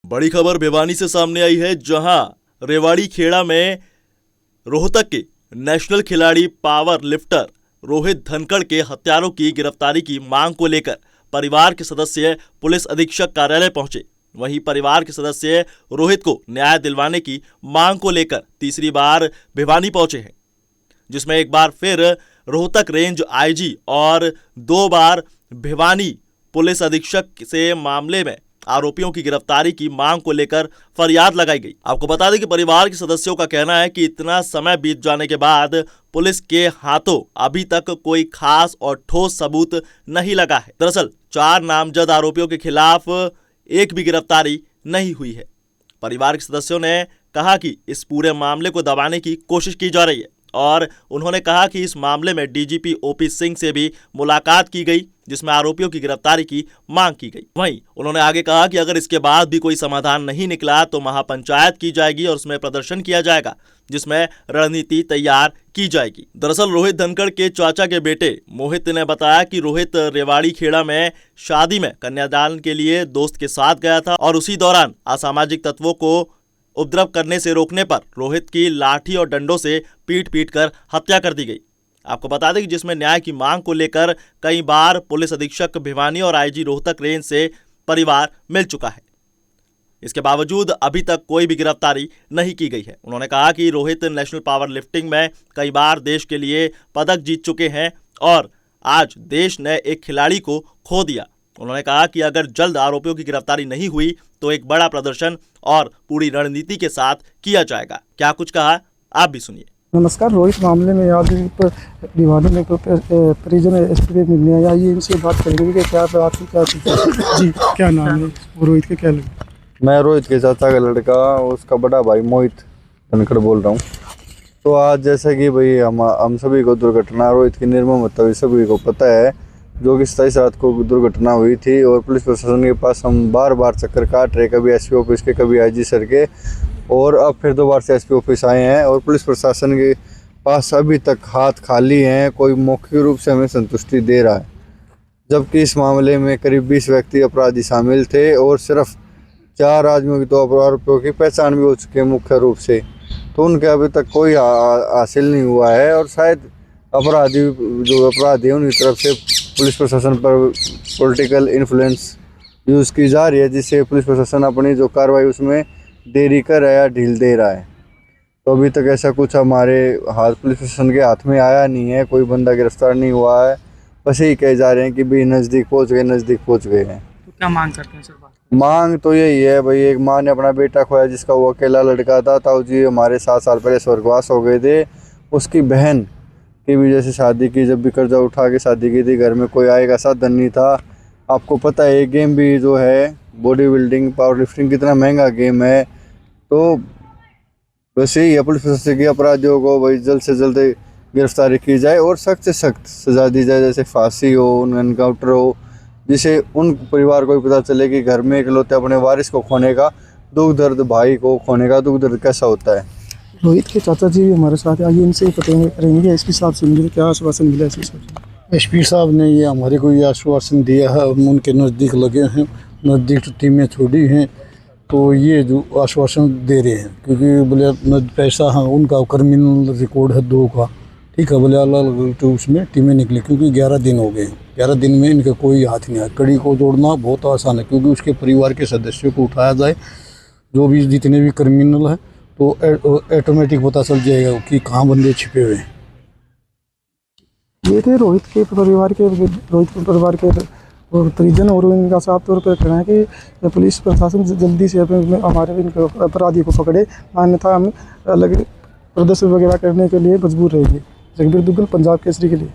बड़ी खबर भिवानी से सामने आई है, जहां रेवाड़ी खेड़ा में रोहतक के नेशनल खिलाड़ी पावर लिफ्टर रोहित धनखड़ के हत्यारों की गिरफ्तारी की मांग को लेकर परिवार के सदस्य पुलिस अधीक्षक कार्यालय पहुंचे। वहीं परिवार के सदस्य रोहित को न्याय दिलवाने की मांग को लेकर तीसरी बार भिवानी पहुंचे हैं, जिसमें एक बार फिर रोहतक रेंज आईजी और 2 बार भिवानी पुलिस अधीक्षक से मामले में आरोपियों की गिरफ्तारी की मांग को लेकर फरियाद लगाई गई। आपको बता दें कि परिवार के सदस्यों का कहना है कि इतना समय बीत जाने के बाद पुलिस के हाथों अभी तक कोई खास और ठोस सबूत नहीं लगा है। दरअसल 4 नामजद आरोपियों के खिलाफ एक भी गिरफ्तारी नहीं हुई है। परिवार के सदस्यों ने कहा कि इस पूरे मामले को दबाने की कोशिश की जा रही है और उन्होंने कहा कि इस मामले में डीजीपी ओपी सिंह से भी मुलाकात की गई, जिसमें आरोपियों की गिरफ्तारी की मांग की गई। वहीं उन्होंने आगे कहा कि अगर इसके बाद भी कोई समाधान नहीं निकला तो महापंचायत की जाएगी और उसमें प्रदर्शन किया जाएगा, जिसमें रणनीति तैयार की जाएगी। दरअसल रोहित धनखड़ के चाचा के बेटे मोहित ने बताया कि रोहित रेवाड़ी खेड़ा में शादी में कन्यादान के लिए दोस्त के साथ गया था और उसी दौरान असामाजिक तत्वों को उपद्रव करने से रोकने पर रोहित की लाठी और डंडों से पीट कर हत्या कर दी गई। आपको बता दें कि जिसमें न्याय की मांग को लेकर कई बार पुलिस अधीक्षक भिवानी और आईजी रोहतक रेंज से परिवार मिल चुका है। इसके बावजूद अभी तक कोई भी गिरफ्तारी नहीं की गई है। उन्होंने कहा कि रोहित नेशनल पावर लिफ्टिंग में कई बार देश के लिए पदक जीत चुके हैं और आज देश ने एक खिलाड़ी को खो दिया। उन्होंने कहा कि अगर जल्द आरोपियों की गिरफ्तारी नहीं हुई तो एक बड़ा प्रदर्शन और पूरी रणनीति के साथ किया जाएगा। क्या कुछ कहा, आप भी सुनिए। नमस्कार। रोहित मामले में आज भिवानी में परिजन एसपी मिलने आया, ये इनसे बात करेंगे कि क्या बात है, क्या जी क्या नाम है रोहित के, क्या लगे? मैं रोहित के चाचा का लड़का, उसका बड़ा भाई मोहित धनखड़ बोल रहा हूँ। तो आज जैसा कि भाई हम सभी को दुर्घटना रोहित की निर्मम सभी को पता है, जो कि 27 रात को दुर्घटना हुई थी और पुलिस प्रशासन के पास हम बार चक्कर काट रहे, कभी एसपी ऑफिस के, कभी आईजी सर के, और अब फिर 2 बार से एसपी ऑफिस आए हैं और पुलिस प्रशासन के पास अभी तक हाथ खाली हैं। कोई मौखिक रूप से हमें संतुष्टि दे रहा है, जबकि इस मामले में करीब 20 व्यक्ति अपराधी शामिल थे और सिर्फ 4 आदमियों की तो आरोपियों की पहचान भी हो चुकी है मुख्य रूप से, तो उनके अभी तक कोई हासिल नहीं हुआ है। और शायद जो अपराधी है उनकी तरफ से पुलिस प्रशासन पर पॉलिटिकल इन्फ्लुएंस यूज़ की जा रही है, जिससे पुलिस प्रशासन अपनी जो कार्रवाई उसमें देरी कर रहा है या ढील दे रहा है। तो अभी तक ऐसा कुछ हमारे पुलिस प्रशासन के हाथ में आया नहीं है, कोई बंदा गिरफ्तार नहीं हुआ है। बस यही कहे जा रहे हैं कि भाई नज़दीक पहुंच गए हैं। तो क्या मांग करते हैं सर? मांग तो यही है भाई, एक माँ ने अपना बेटा खोया जिसका वो अकेला लड़का था। ताऊ जी हमारे 7 साल पहले स्वर्गवास हो गए थे। उसकी बहन की वजह से शादी की, जब भी कर्जा उठा के शादी की थी, घर में कोई आएगा साधन नहीं था। आपको पता है ये गेम भी जो है बॉडी बिल्डिंग पावर लिफ्टिंग कितना महंगा गेम है। तो बस यही है, पुलिस प्रशासन के अपराधियों को भाई जल्द से जल्द गिरफ्तारी की जाए और सख्त से सख्त सजा दी जाए, जैसे फांसी हो, एनकाउंटर हो, जिससे उन परिवार को भी पता चले कि घर में इकलौते अपने वारिस को खोने का दुख दर्द, भाई को खोने का दुख दर्द कैसा होता है। रोहित के चाचा जी हमारे साथ आइए, इनसे करेंगे एसपी साहब से मिले, क्या आश्वासन मिला एसपी साहब? एसपी साहब ने ये हमारे को ये आश्वासन दिया है, हम उनके नज़दीक लगे हैं, नज़दीक टीमें छोड़ी हैं, तो ये जो आश्वासन दे रहे हैं, क्योंकि बोले पैसा है उनका क्रिमिनल रिकॉर्ड है 2 का, ठीक है, बोले अलग तो उसमें टीमें निकली, क्योंकि 11 दिन हो गए, 11 दिन में इनका कोई हाथ नहीं आया। कड़ी को तोड़ना बहुत आसान है, क्योंकि उसके परिवार के सदस्यों को उठाया जाए, जो भी जितने भी क्रिमिनल हैं, तो ऑटोमेटिक पता चल जाएगा कि कहाँ बंदे छिपे हुए हैं। ये थे रोहित के परिवार के परिजन और इनका साफ तौर पर कहना है कि पुलिस प्रशासन जल्दी से हमारे अपराधी को पकड़े, अन्यथा हम अलग प्रदर्शन वगैरह करने के लिए मजबूर रहेंगे। जगबीर दुग्गल, पंजाब केसरी के लिए।